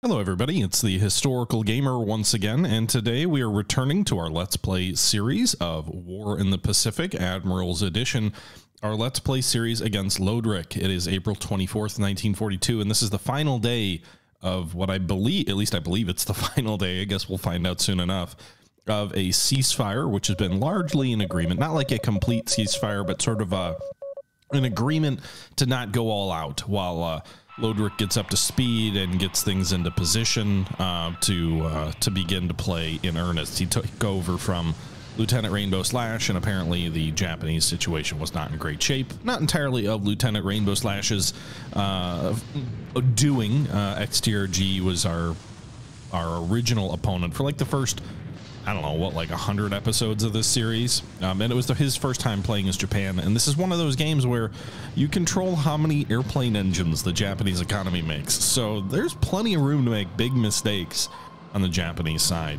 Hello everybody, it's the Historical Gamer once again, and today we are returning to our Let's Play series of War in the Pacific, Admirals Edition, our Let's Play series against Lodric. It is April 24th, 1942, and this is the final day of what I believe, at least I believe it's the final day, I guess we'll find out soon enough, of a ceasefire, which has been largely an agreement, not like a complete ceasefire, but sort of an agreement to not go all out while Lodric gets up to speed and gets things into position to begin to play in earnest. He took over from Lieutenant Rainbow Slash, and apparently the Japanese situation was not in great shape. Not entirely of Lieutenant Rainbow Slash's doing. XTRG was our original opponent for like the first, I don't know, what, like 100 episodes of this series. And it was his first time playing as Japan. And this is one of those games where you control how many airplane engines the Japanese economy makes. So there's plenty of room to make big mistakes on the Japanese side.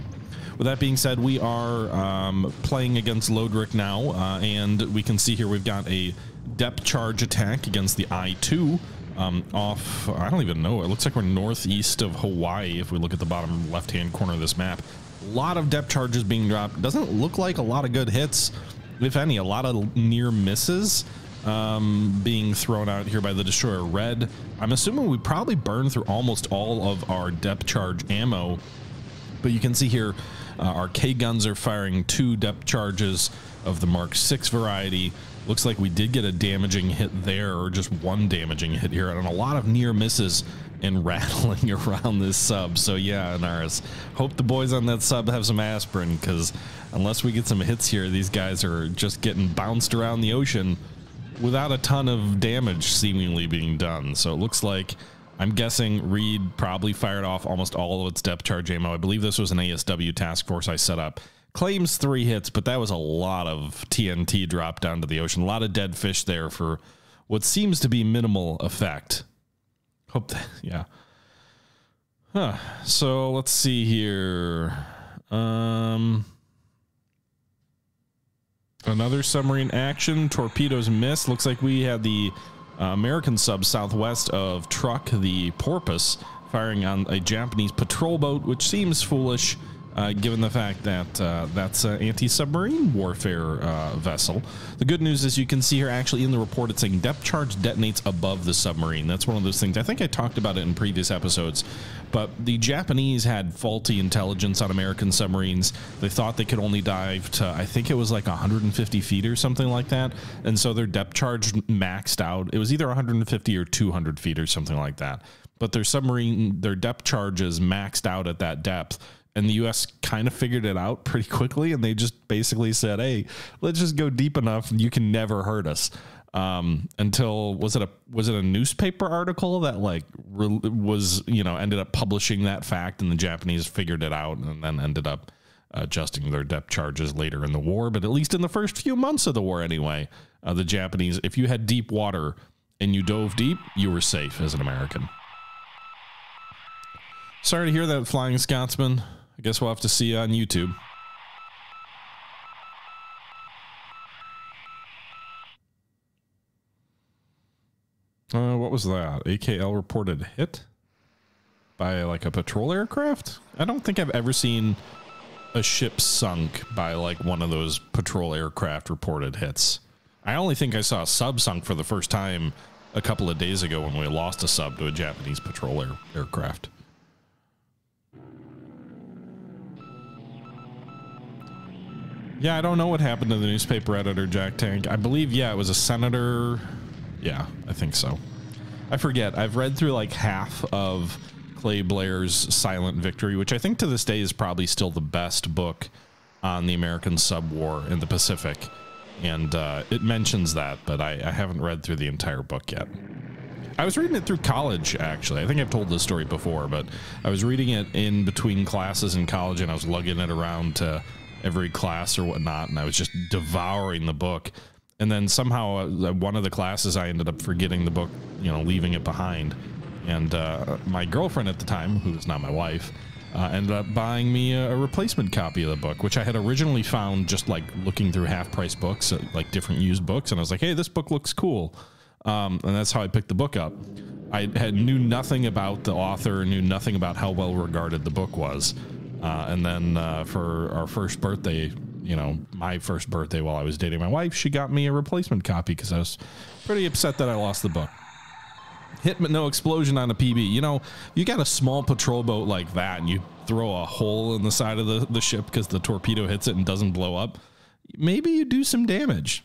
With that being said, we are playing against Lodric now. And we can see here we've got a depth charge attack against the I-2 off, I don't even know. It looks like we're northeast of Hawaii if we look at the bottom left-hand corner of this map. A lot of depth charges being dropped. Doesn't look like a lot of good hits, if any. A lot of near misses being thrown out here by the destroyer Red. I'm assuming we probably burned through almost all of our depth charge ammo, but you can see here our K guns are firing 2 depth charges of the Mark 6 variety. Looks like we did get a damaging hit there, or just one damaging hit here, and a lot of near misses and rattling around this sub. So yeah, Naris, hope the boys on that sub have some aspirin, because unless we get some hits here, these guys are just getting bounced around the ocean without a ton of damage seemingly being done. So it looks like, I'm guessing Reed probably fired off almost all of its depth charge ammo. I believe this was an ASW task force I set up. Claims 3 hits, but that was a lot of TNT dropped down to the ocean. A lot of dead fish there for what seems to be minimal effect. Hope that, yeah. So let's see here. Another submarine action. Torpedoes missed. Looks like we had the American sub southwest of Truk, the Porpoise, firing on a Japanese patrol boat, which seems foolish given the fact that that's an anti-submarine warfare vessel. The good news is you can see here actually in the report it's saying depth charge detonates above the submarine. That's one of those things. I think I talked about it in previous episodes, but the Japanese had faulty intelligence on American submarines. They thought they could only dive to, I think it was like 150 feet or something like that, and so their depth charge maxed out. It was either 150 or 200 feet or something like that, but their submarine, their depth charges maxed out at that depth. And the U.S. kind of figured it out pretty quickly, and they just basically said, hey, let's just go deep enough and you can never hurt us. Until, was it a newspaper article that like was, you know, ended up publishing that fact, and the Japanese figured it out and then ended up adjusting their depth charges later in the war. But at least in the first few months of the war anyway, the Japanese, if you had deep water and you dove deep, you were safe as an American. Sorry to hear that, Flying Scotsman. I guess we'll have to see you on YouTube. What was that? AKL reported hit by like a patrol aircraft? I don't think I've ever seen a ship sunk by like one of those patrol aircraft reported hits. I only think I saw a sub sunk for the first time a couple of days ago when we lost a sub to a Japanese patrol aircraft. Yeah, I don't know what happened to the newspaper editor, Jack Tank. I believe, yeah, it was a senator. Yeah, I think so. I forget. I've read through like half of Clay Blair's Silent Victory, which I think to this day is probably still the best book on the American sub war in the Pacific. And it mentions that, but I haven't read through the entire book yet. I was reading it through college, actually. I think I've told this story before, but I was reading it in between classes in college, and I was lugging it around to every class or whatnot, and I was just devouring the book. And then somehow one of the classes I ended up forgetting the book, you know, leaving it behind. And my girlfriend at the time, who was not my wife, ended up buying me a replacement copy of the book, which I had originally found just like looking through half-price books, like different used books, and I was like, hey, this book looks cool. And that's how I picked the book up. I knew nothing about the author, knew nothing about how well regarded the book was. And then for our first birthday, my first birthday while I was dating my wife, she got me a replacement copy because I was pretty upset that I lost the book. Hit but no explosion on a PB. You got a small patrol boat like that and you throw a hole in the side of the ship because the torpedo hits it and doesn't blow up. Maybe you do some damage.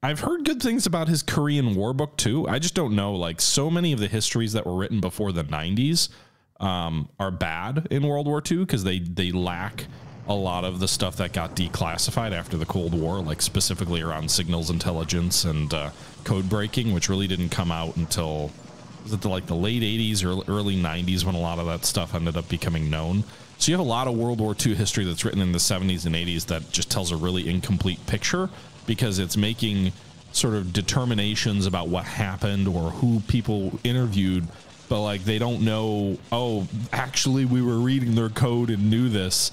I've heard good things about his Korean War book too. I just don't know. Like, so many of the histories that were written before the 90s are bad in World War II because they lack a lot of the stuff that got declassified after the Cold War, like specifically around signals intelligence and code breaking, which really didn't come out until, was it the late 80s or early 90s when a lot of that stuff ended up becoming known. So you have a lot of World War II history that's written in the 70s and 80s that just tells a really incomplete picture because it's making sort of determinations about what happened or who people interviewed, but like they don't know, oh, actually we were reading their code and knew this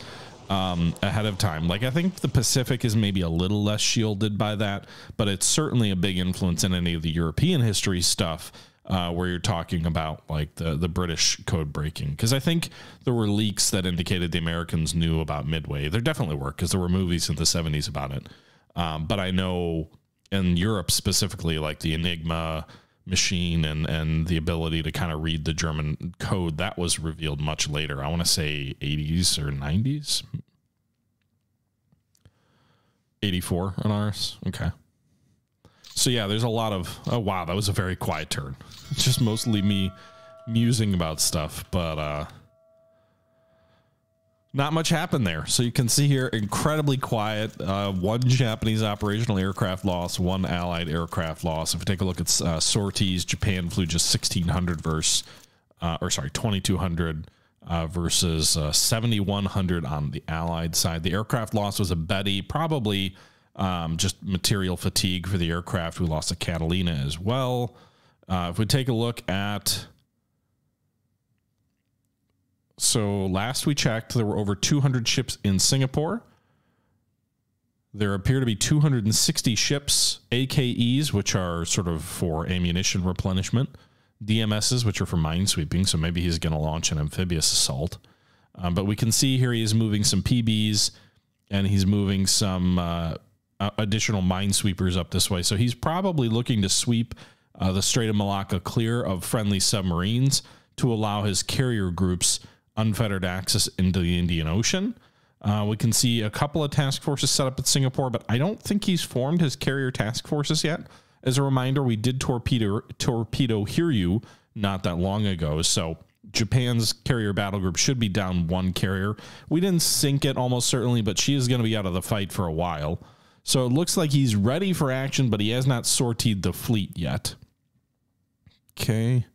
ahead of time. Like, I think the Pacific is maybe a little less shielded by that, but it's certainly a big influence in any of the European history stuff where you're talking about like the British code breaking. Because I think there were leaks that indicated the Americans knew about Midway. There definitely were, because there were movies in the 70s about it. But I know in Europe specifically, like the Enigma machine and the ability to kind of read the German code, that was revealed much later. I want to say 80s or 90s. 84 on ours. Okay. So yeah, there's a lot of, oh wow, that was a very quiet turn. It's just mostly me musing about stuff, but not much happened there. So you can see here, incredibly quiet. One Japanese operational aircraft loss, one Allied aircraft loss. If we take a look at sorties, Japan flew just 1,600 versus, 2,200 versus 7,100 on the Allied side. The aircraft loss was a Betty, probably just material fatigue for the aircraft. We lost a Catalina as well. If we take a look at, so last we checked, there were over 200 ships in Singapore. There appear to be 260 ships, AKEs, which are sort of for ammunition replenishment, DMSs, which are for minesweeping. So maybe he's going to launch an amphibious assault. But we can see here he is moving some PBs and he's moving some additional minesweepers up this way. So he's probably looking to sweep the Strait of Malacca clear of friendly submarines to allow his carrier groups unfettered access into the Indian Ocean. We can see a couple of task forces set up at Singapore, but I don't think he's formed his carrier task forces yet. As a reminder, we did torpedo Hiryu not that long ago, so Japan's carrier battle group should be down one carrier. We didn't sink it almost certainly, but she is going to be out of the fight for a while. So it looks like he's ready for action, but he has not sortied the fleet yet. Okay.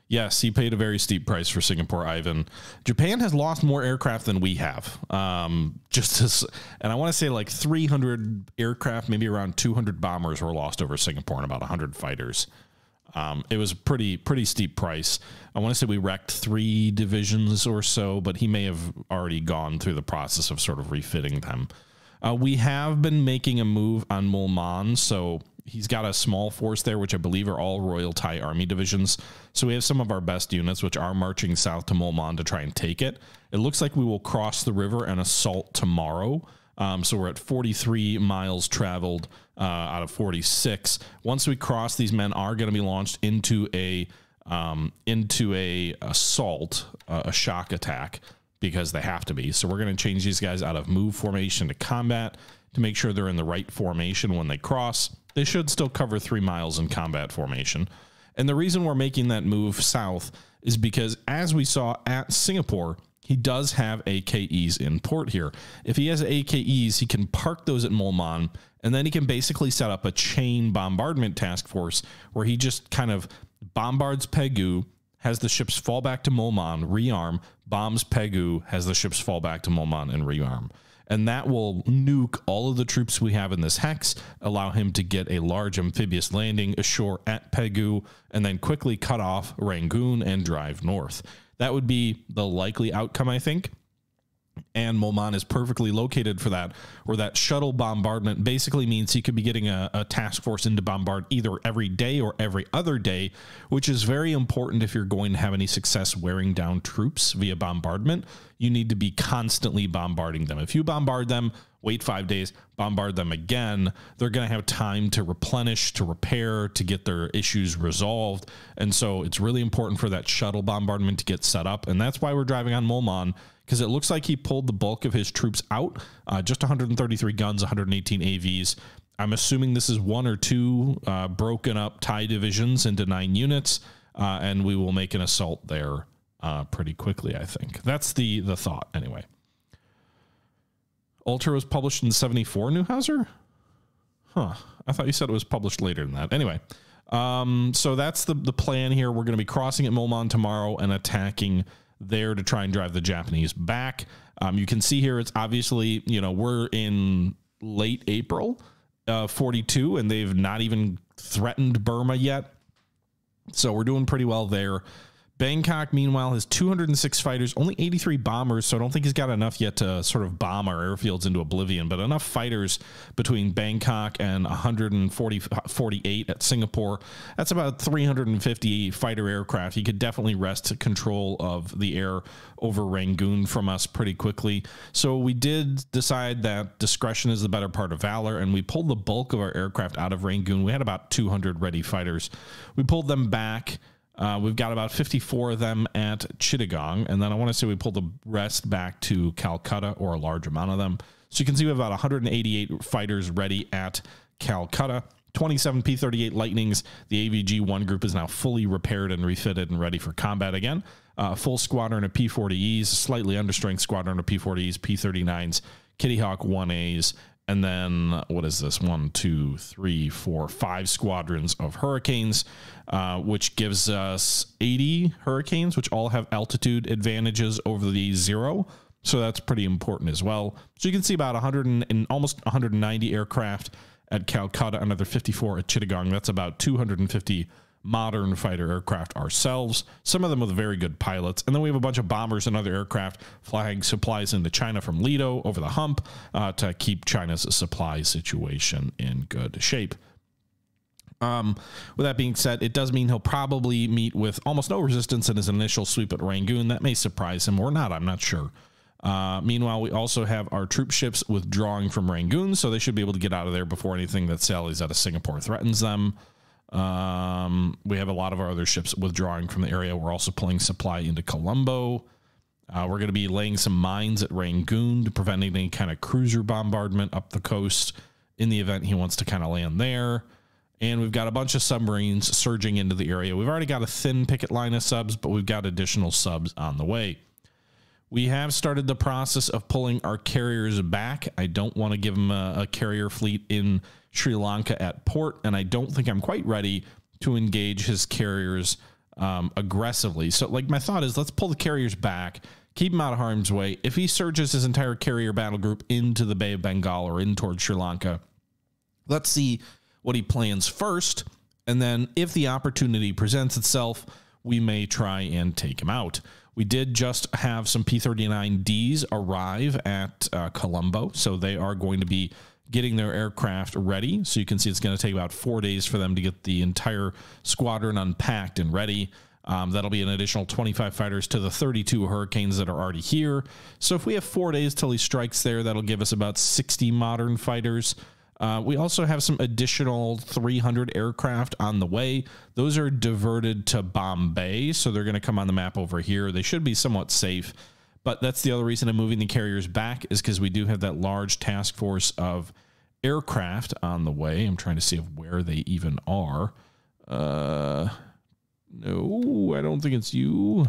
Yes, he paid a very steep price for Singapore, Ivan. Japan has lost more aircraft than we have. And I want to say like 300 aircraft, maybe around 200 bombers were lost over Singapore and about 100 fighters. It was a pretty steep price. I want to say we wrecked 3 divisions or so, but he may have already gone through the process of sort of refitting them. We have been making a move on Mulman, so he's got a small force there, which I believe are all Royal Thai Army divisions. So we have some of our best units, which are marching south to Mulman to try and take it. It looks like we will cross the river and assault tomorrow. So we're at 43 miles traveled out of 46. Once we cross, these men are going to be launched into a assault, a shock attack, because they have to be. So we're going to change these guys out of move formation to combat to make sure they're in the right formation when they cross. They should still cover 3 miles in combat formation. And the reason we're making that move south is because, as we saw at Singapore, he does have AKEs in port here. If he has AKEs, he can park those at Mulman, and then he can basically set up a chain bombardment task force where he just kind of bombards Pegu, has the ships fall back to Mulman, rearm, bombs Pegu, has the ships fall back to Mulman and rearm. And that will nuke all of the troops we have in this hex, allow him to get a large amphibious landing ashore at Pegu, and then quickly cut off Rangoon and drive north. That would be the likely outcome, I think. And Mulman is perfectly located for that, where that shuttle bombardment basically means he could be getting a task force in to bombard either every day or every other day, which is very important if you're going to have any success wearing down troops via bombardment. You need to be constantly bombarding them. If you bombard them, wait 5 days, bombard them again, they're going to have time to replenish, to repair, to get their issues resolved. And so it's really important for that shuttle bombardment to get set up. And that's why we're driving on Mulman, because it looks like he pulled the bulk of his troops out, just 133 guns, 118 AVs. I'm assuming this is 1 or 2 broken up TIE divisions into 9 units, and we will make an assault there pretty quickly, I think. That's the thought, anyway. Ultra was published in 74, Neuhauser? Huh. I thought you said it was published later than that. Anyway, so that's the plan here. We're going to be crossing at Mulman tomorrow and attacking there to try and drive the Japanese back. You can see here, it's obviously, you know, we're in late April 42, and they've not even threatened Burma yet. So we're doing pretty well there. Bangkok, meanwhile, has 206 fighters, only 83 bombers, so I don't think he's got enough yet to sort of bomb our airfields into oblivion, but enough fighters between Bangkok and 148 at Singapore. That's about 350 fighter aircraft. He could definitely wrest control of the air over Rangoon from us pretty quickly. So we did decide that discretion is the better part of valor, and we pulled the bulk of our aircraft out of Rangoon. We had about 200 ready fighters. We pulled them back. We've got about 54 of them at Chittagong, and then I want to say we pulled the rest back to Calcutta, or a large amount of them. So you can see we have about 188 fighters ready at Calcutta, 27 P-38 Lightnings. The AVG-1 group is now fully repaired and refitted and ready for combat again. Full squadron of P-40Es, slightly understrength squadron of P-40Es, P-39s, Kitty Hawk 1As, and then, what is this? 1, 2, 3, 4, 5 squadrons of Hurricanes, which gives us 80 Hurricanes, which all have altitude advantages over the 0. So that's pretty important as well. So you can see about 100 and almost 190 aircraft at Calcutta, another 54 at Chittagong. That's about 250 modern fighter aircraft ourselves, some of them with very good pilots. And then we have a bunch of bombers and other aircraft flying supplies into China from Lido over the hump to keep China's supply situation in good shape. With that being said, it does mean he'll probably meet with almost no resistance in his initial sweep at Rangoon. That may surprise him or not, I'm not sure. Meanwhile, we also have our troop ships withdrawing from Rangoon, so they should be able to get out of there before anything that sallies out of Singapore threatens them. We have a lot of our other ships withdrawing from the area. We're also pulling supply into Colombo. We're going to be laying some mines at Rangoon to prevent any kind of cruiser bombardment up the coast in the event he wants to kind of land there. And we've got a bunch of submarines surging into the area. We've already got a thin picket line of subs, but we've got additional subs on the way. We have started the process of pulling our carriers back. I don't want to give them a carrier fleet in Sri Lanka at port, and I don't think I'm quite ready to engage his carriers aggressively. So, like, my thought is, let's pull the carriers back, keep him out of harm's way. If he surges his entire carrier battle group into the Bay of Bengal or in towards Sri Lanka, let's see what he plans first, and then if the opportunity presents itself, we may try and take him out. We did just have some P-39Ds arrive at Colombo, so they are going to be getting their aircraft ready. So you can see it's going to take about 4 days for them to get the entire squadron unpacked and ready. That'll be an additional 25 fighters to the 32 Hurricanes that are already here. So if we have 4 days till he strikes there, that'll give us about 60 modern fighters. We also have some additional 300 aircraft on the way. Those are diverted to Bombay, so they're going to come on the map over here. They should be somewhat safe, but that's the other reason I'm moving the carriers back, is because we do have that large task force of aircraft on the way. I'm trying to see where they even are. No, I don't think it's you.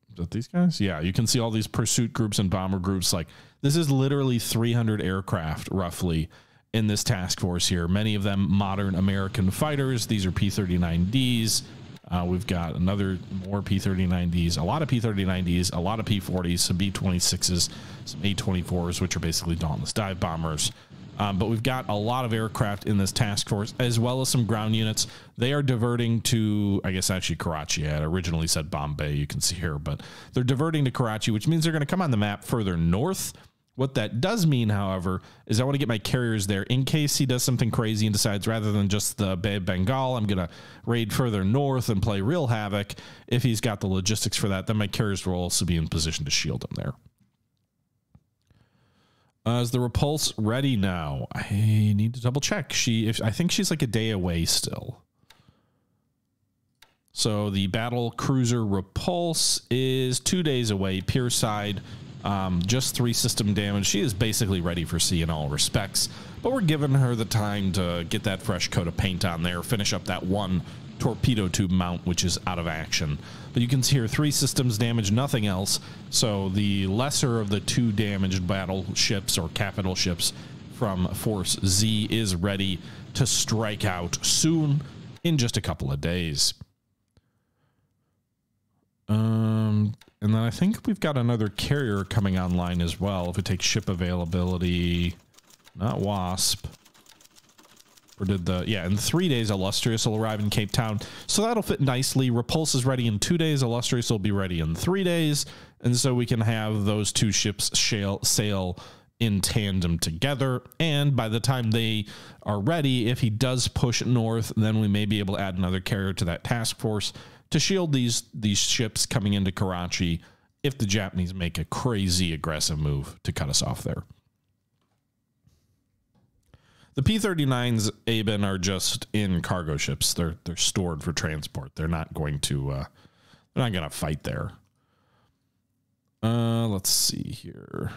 Is that these guys? Yeah, you can see all these pursuit groups and bomber groups. Like, this is literally 300 aircraft roughly in this task force here. Many of them modern American fighters. These are P-39Ds. We've got more P-39Ds, a lot of P-39Ds, a lot of P-40s, some B-26s, some A-24s, which are basically Dauntless dive bombers. But we've got a lot of aircraft in this task force, as well as some ground units. They are diverting to, I guess, actually Karachi. I had originally said Bombay, you can see here, but they're diverting to Karachi, which means they're going to come on the map further north. What that does mean, however, is I want to get my carriers there in case he does something crazy and decides rather than just the Bay of Bengal, I'm going to raid further north and play real havoc. If he's got the logistics for that, then my carriers will also be in position to shield him there. Is the Repulse ready now? I need to double check. I think she's like a day away still. So the battle cruiser Repulse is 2 days away, pier side. Just 3 system damage. She is basically ready for sea in all respects, but we're giving her the time to get that fresh coat of paint on there, finish up that 1 torpedo tube mount, which is out of action. But you can see here 3 systems damage, nothing else. So the lesser of the 2 damaged battleships or capital ships from Force Z is ready to strike out soon, in just a couple of days. And then I think we've got another carrier coming online as well. If we take ship availability, not Wasp. Or did the, yeah, in 3 days, Illustrious will arrive in Cape Town. So that'll fit nicely. Repulse is ready in 2 days. Illustrious will be ready in 3 days. And so we can have those 2 ships sail in tandem together. And by the time they are ready, if he does push north, then we may be able to add another carrier to that task force to shield these ships coming into Karachi if the Japanese make a crazy aggressive move to cut us off there. The P-39s, Aben, are just in cargo ships. They're stored for transport. They're not going to fight there. Let's see here.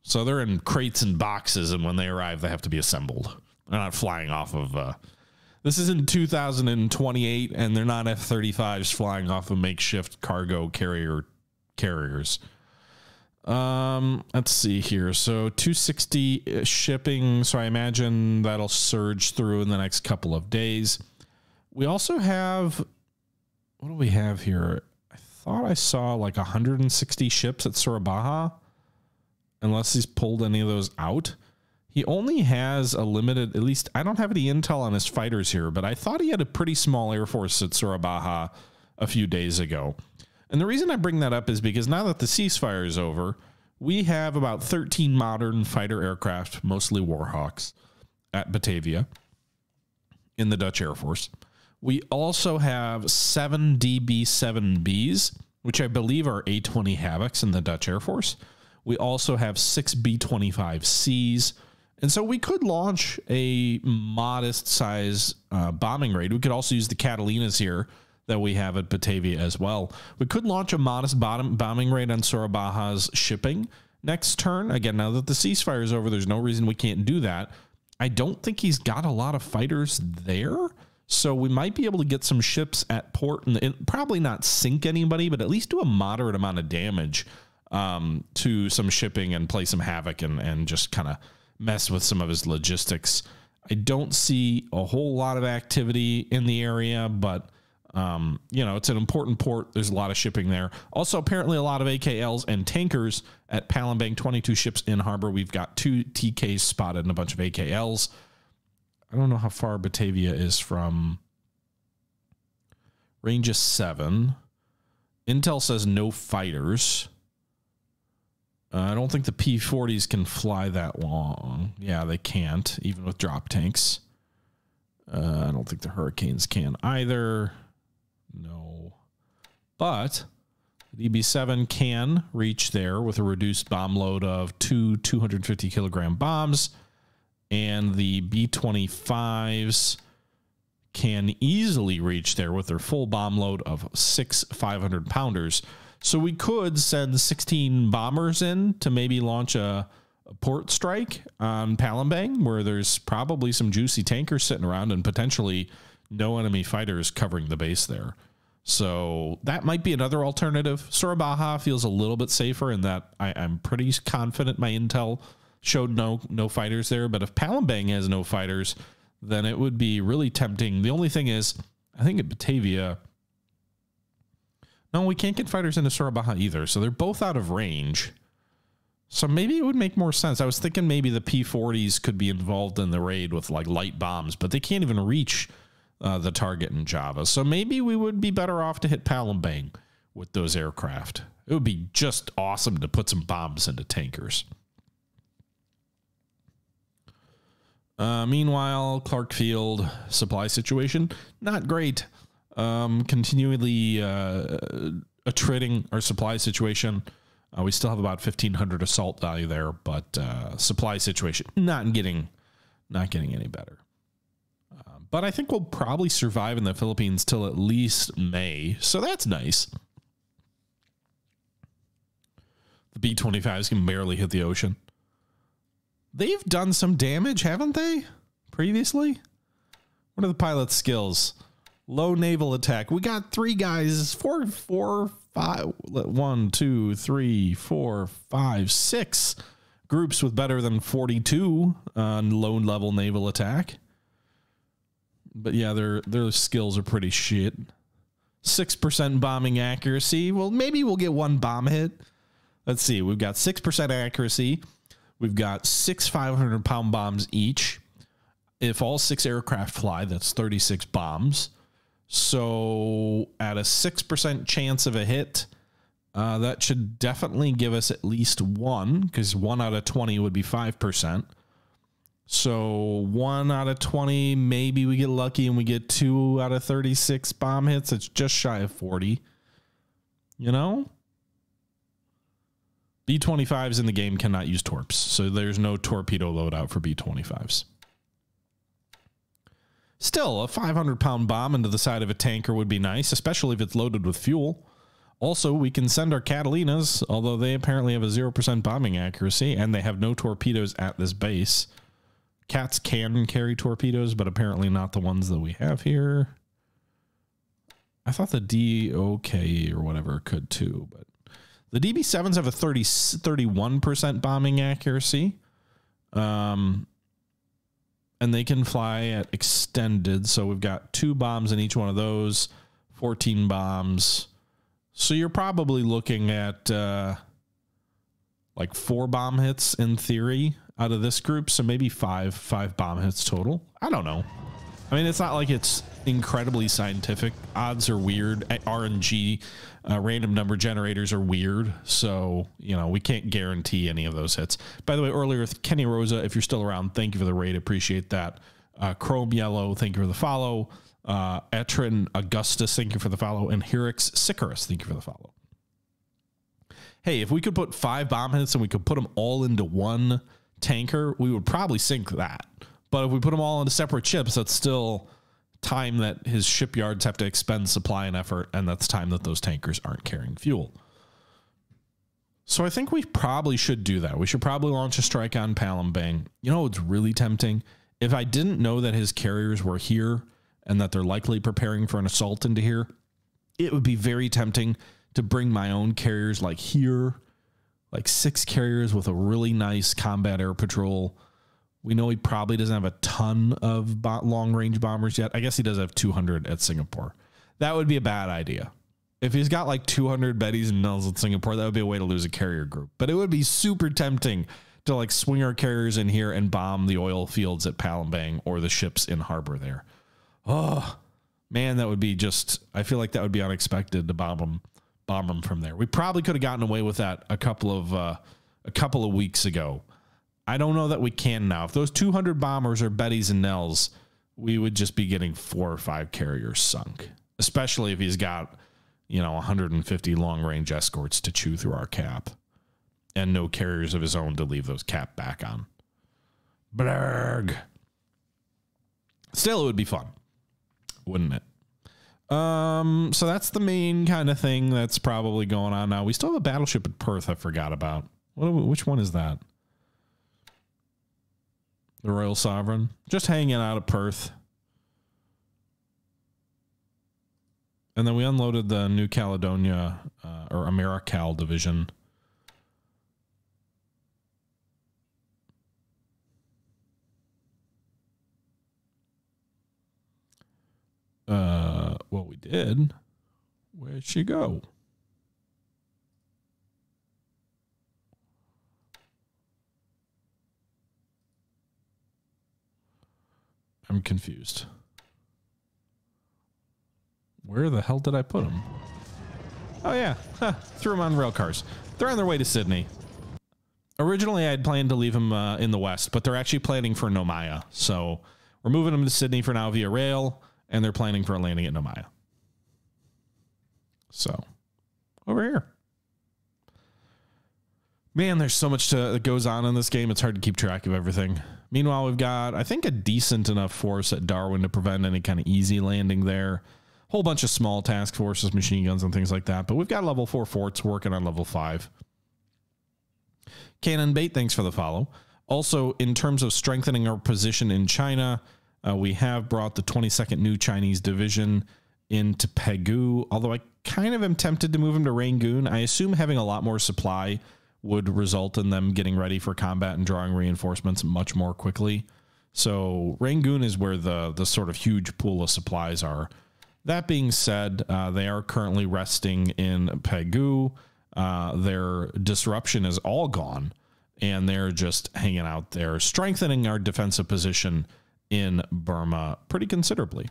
So they're in crates and boxes, and when they arrive, they have to be assembled. They're not flying off of this is in 2028, and they're not F-35s flying off of makeshift cargo carriers. Let's see here. So 260 shipping. So I imagine that'll surge through in the next couple of days. We also have, what do we have here? I thought I saw like 160 ships at Surabaya, unless he's pulled any of those out. He only has a limited, at least I don't have any intel on his fighters here, but I thought he had a pretty small air force at Surabaya a few days ago. And the reason I bring that up is because now that the ceasefire is over, we have about 13 modern fighter aircraft, mostly Warhawks, at Batavia in the Dutch Air Force. We also have 7 DB-7Bs, which I believe are A-20 Havocs in the Dutch Air Force. We also have 6 B-25Cs. And so we could launch a modest size bombing raid. We could also use the Catalinas here that we have at Batavia as well. We could launch a modest bombing raid on Surabaja's shipping next turn. Again, now that the ceasefire is over, there's no reason we can't do that. I don't think he's got a lot of fighters there. So we might be able to get some ships at port and probably not sink anybody, but at least do a moderate amount of damage to some shipping and play some havoc and just kind of mess with some of his logistics. I don't see a whole lot of activity in the area, but you know, it's an important port. There's a lot of shipping there. Also, apparently a lot of AKLs and tankers at Palembang, 22 ships in harbor. We've got 2 TKs spotted and a bunch of AKLs. I don't know how far Batavia is from range of 7. Intel says no fighters. I don't think the P-40s can fly that long. Yeah, they can't, even with drop tanks. I don't think the Hurricanes can either. No. But the DB-7 can reach there with a reduced bomb load of 2 250-kilogram bombs. And the B-25s can easily reach there with their full bomb load of 6 500-pounders. So we could send 16 bombers in to maybe launch a port strike on Palembang, where there's probably some juicy tankers sitting around and potentially no enemy fighters covering the base there. So that might be another alternative. Surabaya feels a little bit safer in that I'm pretty confident my intel showed no fighters there. But if Palembang has no fighters, then it would be really tempting. The only thing is, I think at Batavia, no, we can't get fighters into Surabaya either. So they're both out of range. So maybe it would make more sense. I was thinking maybe the P-40s could be involved in the raid with like light bombs, but they can't even reach the target in Java. So maybe we would be better off to hit Palembang with those aircraft. It would be just awesome to put some bombs into tankers. Meanwhile, Clark Field supply situation, not great. Continually attriting our supply situation. We still have about 1,500 assault value there, but supply situation not getting any better. But I think we'll probably survive in the Philippines till at least May, so that's nice. The B-25s can barely hit the ocean. They've done some damage, haven't they? Previously? What are the pilot's skills? Low naval attack. We got 3 guys. 4, 5. 1, 2, 3, 4, 5, 6 groups with better than 42 on low level naval attack. But yeah, their skills are pretty shit. 6% bombing accuracy. Well, maybe we'll get 1 bomb hit. Let's see. We've got 6% accuracy. We've got 6 500-pound bombs each. If all 6 aircraft fly, that's 36 bombs. So at a 6% chance of a hit, that should definitely give us at least 1, because 1 out of 20 would be 5%. So 1 out of 20, maybe we get lucky and we get 2 out of 36 bomb hits. It's just shy of 40. You know? B-25s in the game cannot use torps, so there's no torpedo loadout for B-25s. Still, a 500-pound bomb into the side of a tanker would be nice, especially if it's loaded with fuel. Also, we can send our Catalinas, although they apparently have a 0% bombing accuracy, and they have no torpedoes at this base. Cats can carry torpedoes, but apparently not the ones that we have here. I thought the DOK or whatever could too, but the DB7s have a 31% bombing accuracy. And they can fly at extended. So we've got 2 bombs in each one of those, 14 bombs. So you're probably looking at like 4 bomb hits in theory out of this group. So maybe 5 bomb hits total. I don't know. I mean, it's not like it's incredibly scientific. Odds are weird. RNG, random number generators are weird. So, you know, we can't guarantee any of those hits. By the way, earlier, Kenny Rosa, if you're still around, thank you for the raid. Appreciate that. Chrome Yellow, thank you for the follow. Etrin Augustus, thank you for the follow. And Hirix Sicarus, thank you for the follow. Hey, if we could put 5 bomb hits and we could put them all into 1 tanker, we would probably sink that. But if we put them all into separate ships, that's still time that his shipyards have to expend supply and effort, and that's time that those tankers aren't carrying fuel. So I think we probably should do that. We should probably launch a strike on Palembang. You know, it's really tempting. If I didn't know that his carriers were here and that they're likely preparing for an assault into here, it would be very tempting to bring my own carriers like here, like 6 carriers with a really nice combat air patrol. We know he probably doesn't have a ton of long-range bombers yet. I guess he does have 200 at Singapore. That would be a bad idea. If he's got like 200 Bettys and Nulls at Singapore, that would be a way to lose a carrier group. But it would be super tempting to like swing our carriers in here and bomb the oil fields at Palembang or the ships in harbor there. Oh, man, that would be just... I feel like that would be unexpected to bomb them from there. We probably could have gotten away with that a couple of weeks ago. I don't know that we can now. If those 200 bombers are Bettys and Nels, we would just be getting 4 or 5 carriers sunk, especially if he's got, you know, 150 long-range escorts to chew through our cap and no carriers of his own to leave those cap back on. Blurg. Still, it would be fun, wouldn't it? So that's the main kind of thing that's probably going on now. We still have a battleship at Perth I forgot about. Which one is that? The Royal Sovereign. Just hanging out at Perth. And then we unloaded the New Caledonia or AmeriCal division. Well, we did. Where'd she go? I'm confused. Where the hell did I put them? Oh yeah, threw them on rail cars. They're on their way to Sydney. Originally, I had planned to leave them in the west, but they're actually planning for Nomaya. So we're moving them to Sydney for now via rail, and they're planning for a landing at Nomaya. So over here. Man, there's so much that goes on in this game. It's hard to keep track of everything. Meanwhile, we've got, I think, a decent enough force at Darwin to prevent any kind of easy landing there. Whole bunch of small task forces, machine guns, and things like that. But we've got level 4 forts working on level 5. Cannon Bait, thanks for the follow. Also, in terms of strengthening our position in China, we have brought the 22nd New Chinese Division into Pegu, although I kind of am tempted to move them to Rangoon. I assume having a lot more supply would result in them getting ready for combat and drawing reinforcements much more quickly. So Rangoon is where the sort of huge pool of supplies are. That being said, they are currently resting in Pegu. Their disruption is all gone, and they're just hanging out there, strengthening our defensive position in Burma pretty considerably.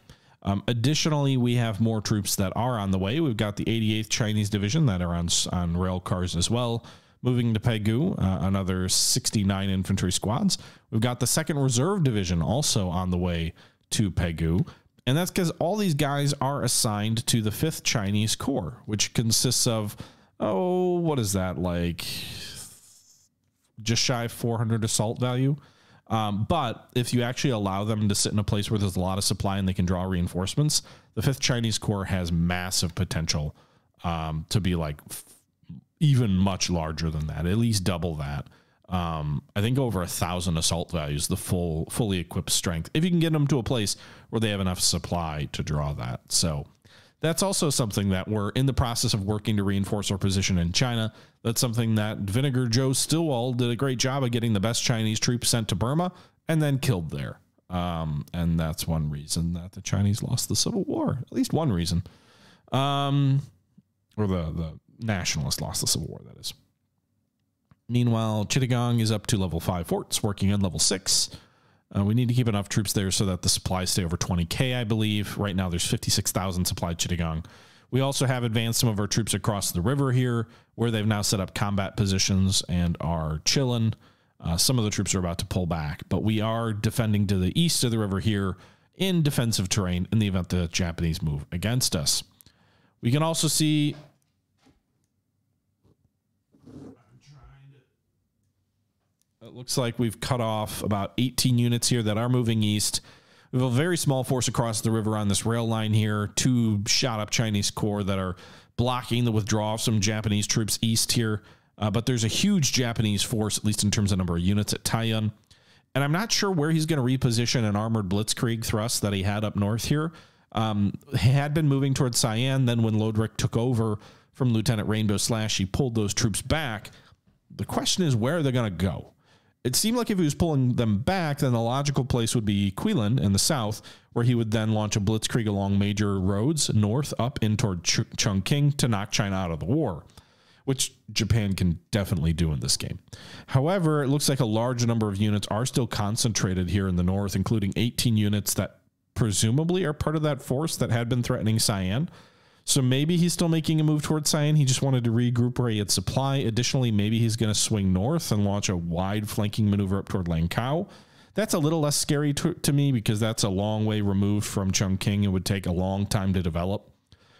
Additionally, we have more troops that are on the way. We've got the 88th Chinese Division that are on rail cars as well, moving to Pegu, another 69 infantry squads. We've got the 2nd Reserve Division also on the way to Pegu. And that's because all these guys are assigned to the 5th Chinese Corps, which consists of, oh, what is that, like just shy of 400 assault value. But if you actually allow them to sit in a place where there's a lot of supply and they can draw reinforcements, the 5th Chinese Corps has massive potential to be like even much larger than that, at least double that. I think over 1,000 assault values, the fully equipped strength, if you can get them to a place where they have enough supply to draw that. So that's also something that we're in the process of working to reinforce our position in China. That's something that Vinegar Joe Stillwell did a great job of getting the best Chinese troops sent to Burma and then killed there. And that's one reason that the Chinese lost the Civil War, at least one reason. Or the nationalists lost the Civil War, that is. Meanwhile, Chittagong is up to level 5 forts, working on level 6. We need to keep enough troops there so that the supplies stay over 20K, I believe. Right now, there's 56,000 supplied Chittagong. We also have advanced some of our troops across the river here, where they've now set up combat positions and are chilling. Some of the troops are about to pull back, but we are defending to the east of the river here in defensive terrain in the event the Japanese move against us. We can also see... It looks like we've cut off about 18 units here that are moving east. We have a very small force across the river on this rail line here. 2 shot up Chinese corps that are blocking the withdrawal of some Japanese troops east here. But there's a huge Japanese force, at least in terms of number of units, at Taiyuan. And I'm not sure where he's going to reposition an armored blitzkrieg thrust that he had up north here. He had been moving towards Cyan. Then when Lodrik took over from Lieutenant Rainbow Slash, he pulled those troops back. The question is where they're going to go. It seemed like if he was pulling them back, then the logical place would be Quilin in the south, where he would then launch a blitzkrieg along major roads north up in toward Chongqing to knock China out of the war, which Japan can definitely do in this game. However, it looks like a large number of units are still concentrated here in the north, including 18 units that presumably are part of that force that had been threatening Cyan. So maybe he's still making a move towards Cyan. He just wanted to regroup where he had supply. Additionally, maybe he's going to swing north and launch a wide flanking maneuver up toward Langkao. That's a little less scary to me because that's a long way removed from Chongqing and would take a long time to develop.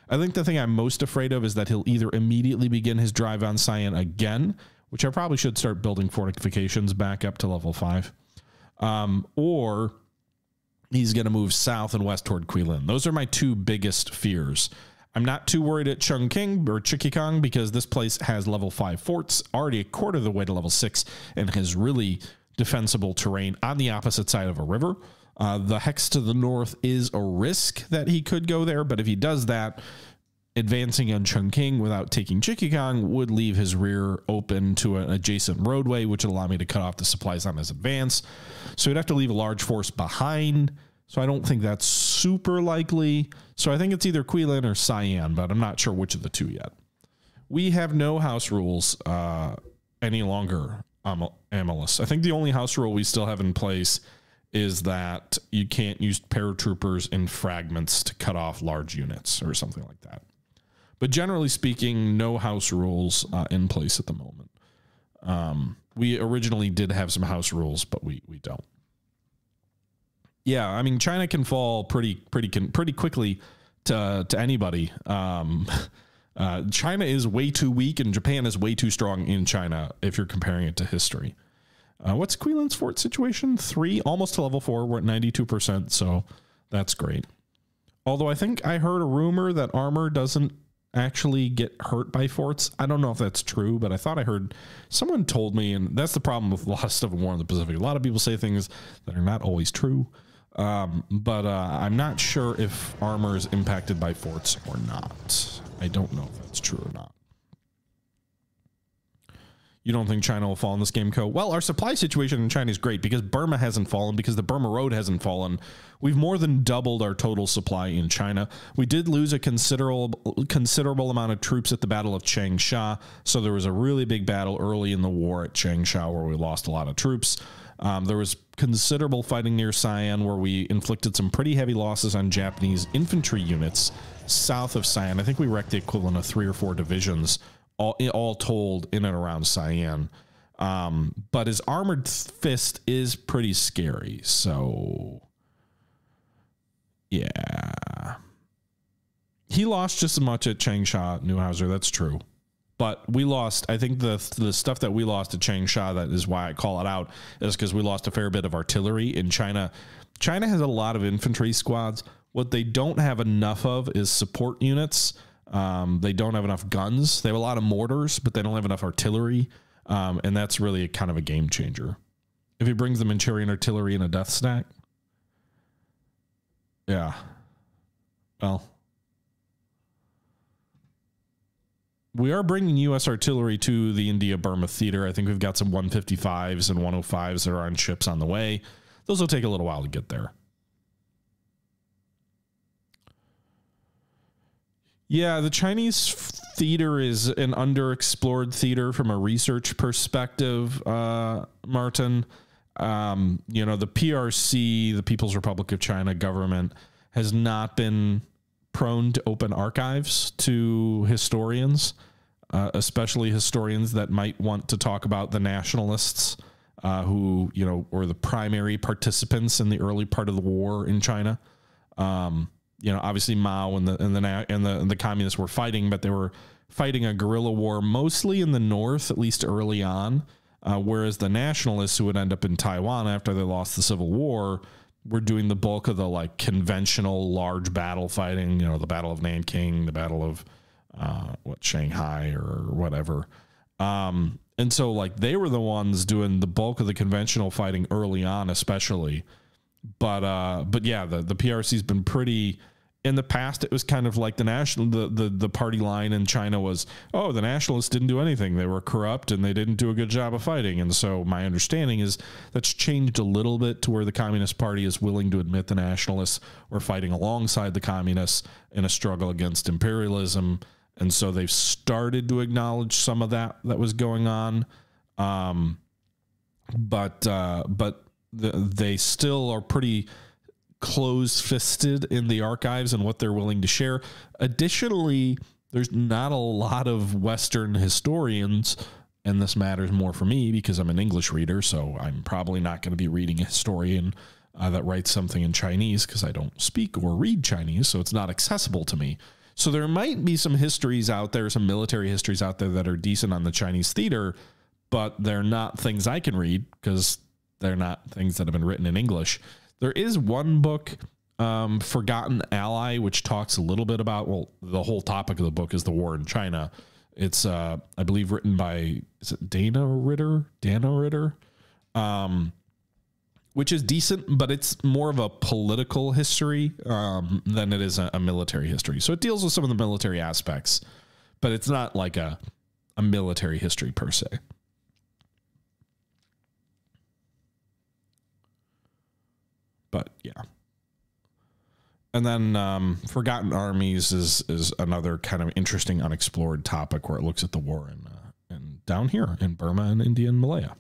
I think the thing I'm most afraid of is that he'll either immediately begin his drive on Cyan again, which I probably should start building fortifications back up to level 5, or he's going to move south and west toward Quilin. Those are my 2 biggest fears. I'm not too worried at Chongqing or Chikikong because this place has level 5 forts, already a quarter of the way to level 6, and has really defensible terrain on the opposite side of a river. The hex to the north is a risk that he could go there, but if he does that, advancing on Chongqing without taking Chikikong would leave his rear open to an adjacent roadway, which would allow me to cut off the supplies on his advance. So he'd have to leave a large force behind. So I don't think that's super likely. So I think it's either Quilin or Cyan, but I'm not sure which of the 2 yet. We have no house rules any longer, Amalus. I think the only house rule we still have in place is that you can't use paratroopers in fragments to cut off large units or something like that. But generally speaking, no house rules in place at the moment. We originally did have some house rules, but we don't. Yeah, I mean, China can fall pretty quickly to anybody. China is way too weak, and Japan is way too strong in China if you're comparing it to history. What's Queeland's fort situation? 3, almost to level 4. We're at 92%, so that's great. Although I think I heard a rumor that armor doesn't actually get hurt by forts. I don't know if that's true, but I thought I heard someone told me, and that's the problem with a lot of stuff in War in the Pacific. A lot of people say things that are not always true, but I'm not sure if armor is impacted by forts or not. I don't know if that's true or not. You don't think China will fall in this game, Co? Well, our supply situation in China is great because Burma hasn't fallen, because the Burma Road hasn't fallen. We've more than doubled our total supply in China. We did lose a considerable amount of troops at the Battle of Changsha, so there was a really big battle early in the war at Changsha where we lost a lot of troops. There was considerable fighting near Sian where we inflicted some pretty heavy losses on Japanese infantry units south of Sian. I think we wrecked the equivalent of 3 or 4 divisions all told in and around Sian. But his armored fist is pretty scary. So yeah, he lost just as much at Changsha, Neuhauser. That's true. But we lost, I think the stuff that we lost at Changsha, that is why I call it out, is because we lost a fair bit of artillery in China. China has a lot of infantry squads. What they don't have enough of is support units. They don't have enough guns. They have a lot of mortars, but they don't have enough artillery. And that's really kind of a game changer. If he brings the Manchurian artillery in a death stack. Yeah. Well, we are bringing U.S. artillery to the India-Burma theater. I think we've got some 155s and 105s that are on ships on the way. Those will take a little while to get there. Yeah, the Chinese theater is an underexplored theater from a research perspective, Martin. You know, the PRC, the People's Republic of China government, has not been prone to open archives to historians, especially historians that might want to talk about the nationalists who, you know, were the primary participants in the early part of the war in China. You know, obviously Mao and the communists were fighting, but they were fighting a guerrilla war mostly in the north, at least early on. Whereas the nationalists who would end up in Taiwan after they lost the Civil War were doing the bulk of the like conventional large battle fighting. You know, the Battle of Nanking, the Battle of Shanghai or whatever. And so like they were the ones doing the bulk of the conventional fighting early on, especially. But yeah, the PRC's been pretty. In the past, it was kind of like the party line in China was, oh, the nationalists didn't do anything. They were corrupt and they didn't do a good job of fighting. And so my understanding is that's changed a little bit to where the Communist Party is willing to admit the nationalists were fighting alongside the communists in a struggle against imperialism. And so they've started to acknowledge some of that was going on. But they still are pretty closed-fisted in the archives and what they're willing to share. Additionally, there's not a lot of Western historians, and this matters more for me because I'm an English reader, so I'm probably not going to be reading a historian that writes something in Chinese because I don't speak or read Chinese, so it's not accessible to me. So there might be some histories out there, some military histories out there that are decent on the Chinese theater, but they're not things I can read because they're not things that have been written in English. There is one book, Forgotten Ally, which talks a little bit about, well, the whole topic of the book is the war in China. It's, I believe, written by, is it Dana Ritter, which is decent, but it's more of a political history than it is a military history. So it deals with some of the military aspects, but it's not like a military history per se. But yeah. And then Forgotten Armies is another kind of interesting unexplored topic where it looks at the war in down here in Burma and India and Malaya.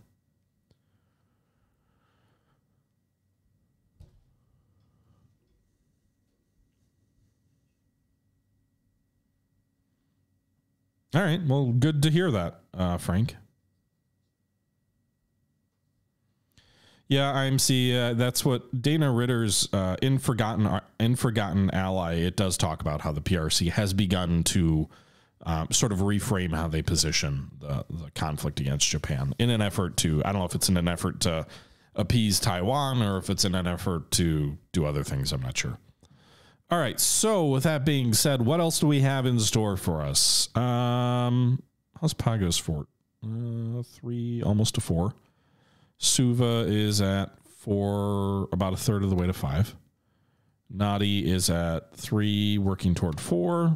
All right. Well, good to hear that, Frank. Yeah, IMC. That's what Dana Ritter's in Forgotten Ally. It does talk about how the PRC has begun to sort of reframe how they position the conflict against Japan in an effort to, I don't know if it's in an effort to appease Taiwan or if it's in an effort to do other things. I'm not sure. All right. So with that being said, what else do we have in store for us? How's Pago's fort? 3, almost to 4. Suva is at 4, about a third of the way to 5. Nadi is at 3, working toward 4.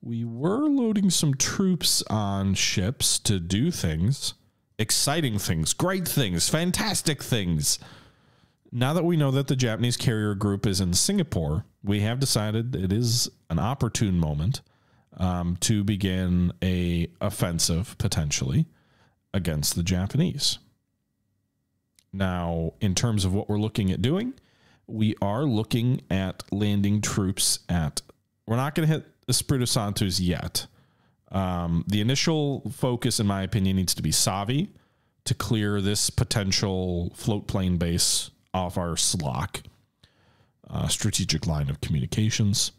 We were loading some troops on ships to do things, exciting things, great things, fantastic things. Now that we know that the Japanese carrier group is in Singapore, we have decided it is an opportune moment to begin a offensive, potentially, against the Japanese. Now, in terms of what we're looking at doing, we are looking at landing troops at, we're not going to hit Espírito Santos yet. The initial focus, in my opinion, needs to be Savi to clear this potential float plane base off our SLOC, strategic line of communications.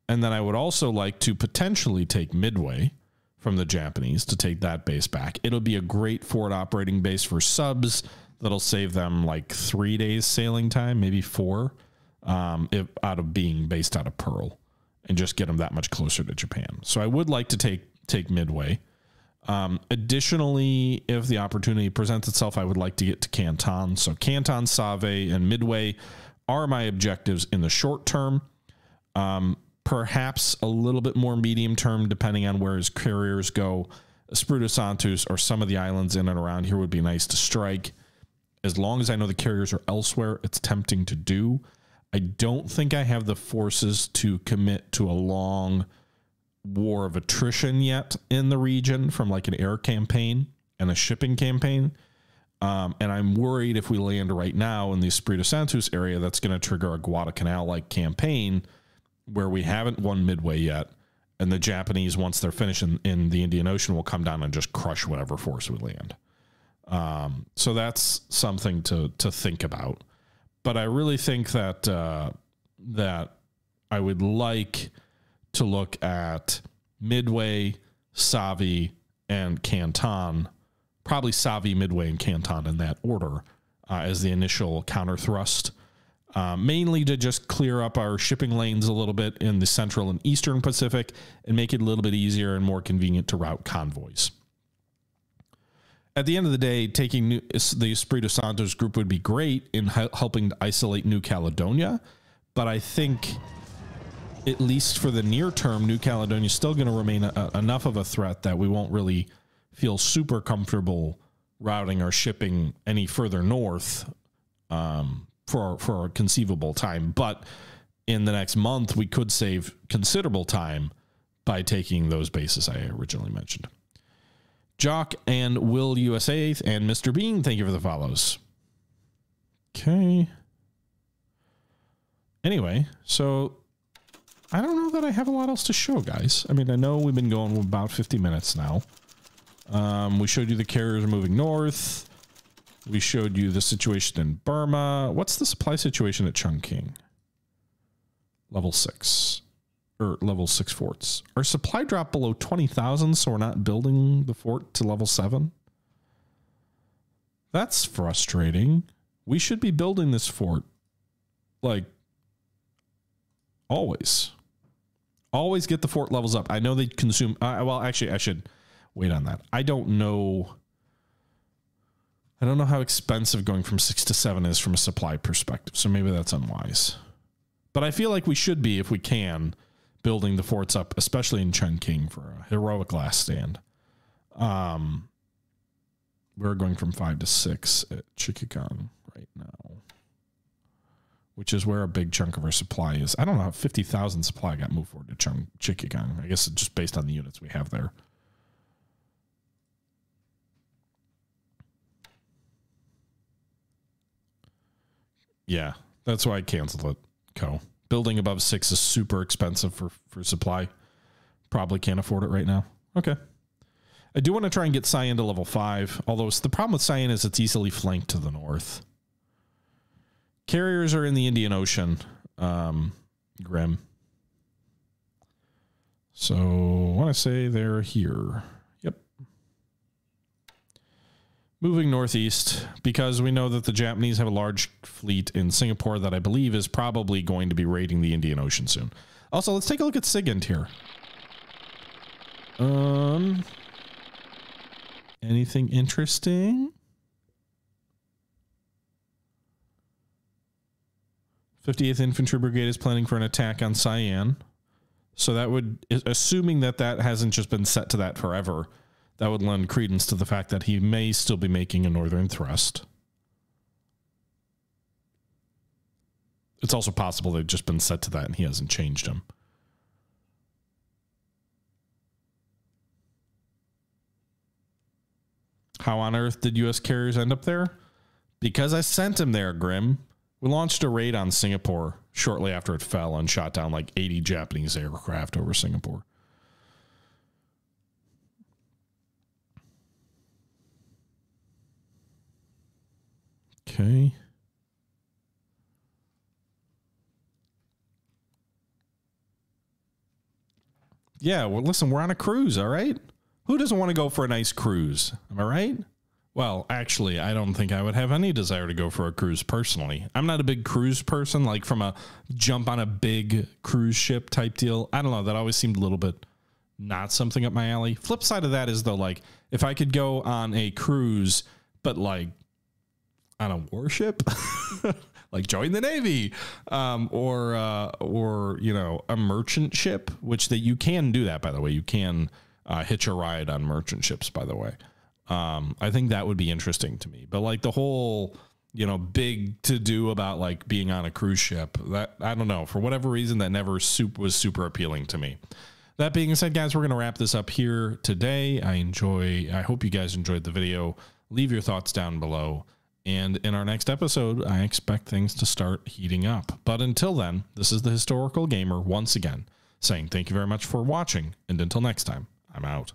And then I would also like to potentially take Midway from the Japanese to take that base back. It'll be a great forward operating base for subs that'll save them like 3 days sailing time, maybe 4, if out of being based out of Pearl, and just get them that much closer to Japan. So I would like to take Midway. Additionally, if the opportunity presents itself, I would like to get to Canton. So Canton, Save, and Midway are my objectives in the short term. Perhaps a little bit more medium term, depending on where his carriers go. Espírito Santos or some of the islands in and around here would be nice to strike. As long as I know the carriers are elsewhere, it's tempting to do. I don't think I have the forces to commit to a long war of attrition yet in the region from like an air campaign and a shipping campaign. And I'm worried if we land right now in the Espírito Santos area, that's going to trigger a Guadalcanal-like campaign where we haven't won Midway yet, and the Japanese, once they're finished in the Indian Ocean, will come down and just crush whatever force we land. So that's something to think about. But I really think that that I would like to look at Midway, Savi, and Canton, probably Savi, Midway, and Canton in that order as the initial counter thrust. Mainly to just clear up our shipping lanes a little bit in the Central and Eastern Pacific and make it a little bit easier and more convenient to route convoys. At the end of the day, taking the Espírito Santos group would be great in helping to isolate New Caledonia, but I think, at least for the near term, New Caledonia is still going to remain enough of a threat that we won't really feel super comfortable routing our shipping any further north for a conceivable time. But in the next month, we could save considerable time by taking those bases I originally mentioned. Jock and Will USA and Mr. Bean, thank you for the follows. Okay. Anyway, so I don't know that I have a lot else to show, guys. I mean, I know we've been going about 50 minutes now. We showed you the carriers moving north. We showed you the situation in Burma. What's the supply situation at Chungking? Level 6. Or level 6 forts. Our supply dropped below 20,000, so we're not building the fort to level 7. That's frustrating. We should be building this fort, like, always. Always get the fort levels up. I know they consume... well, actually, I should wait on that. I don't know how expensive going from 6 to 7 is from a supply perspective, so maybe that's unwise. But I feel like we should be, if we can, building the forts up, especially in Chungking, for a heroic last stand. We're going from 5 to 6 at Chikigang right now, which is where a big chunk of our supply is. I don't know how 50,000 supply got moved forward to Chikigang. I guess it's just based on the units we have there. Yeah, that's why I canceled it, Co. Building above 6 is super expensive for supply. Probably can't afford it right now. Okay. I do want to try and get Cyan to level 5, although the problem with Cyan is it's easily flanked to the north. Carriers are in the Indian Ocean, Grim. So I want to say they're here. Yep. Moving northeast, because we know that the Japanese have a large fleet in Singapore that I believe is probably going to be raiding the Indian Ocean soon. Also, let's take a look at SIGINT here. Anything interesting? 58th Infantry Brigade is planning for an attack on Cyan. So that would, assuming that that hasn't just been set to that forever, that would lend credence to the fact that he may still be making a northern thrust. It's also possible they've just been set to that and he hasn't changed them. How on earth did U.S. carriers end up there? Because I sent him there, Grim. We launched a raid on Singapore shortly after it fell and shot down like 80 Japanese aircraft over Singapore. Okay. Yeah, well, listen, we're on a cruise, all right? Who doesn't want to go for a nice cruise? Am I right? Well, actually, I don't think I would have any desire to go for a cruise personally. I'm not a big cruise person, like from a jump on a big cruise ship type deal. I don't know. That always seemed a little bit not something up my alley. Flip side of that is, though, like if I could go on a cruise, but like on a warship, like join the Navy, or you know, a merchant ship, which that you can do that, by the way. You can hitch a ride on merchant ships, by the way. I think that would be interesting to me, but like the whole, you know, big to do about like being on a cruise ship, that I don't know, for whatever reason, that never was super appealing to me. That being said, guys, we're going to wrap this up here today. I hope you guys enjoyed the video. Leave your thoughts down below. And in our next episode, I expect things to start heating up. But until then, this is the Historical Gamer once again saying thank you very much for watching. And until next time, I'm out.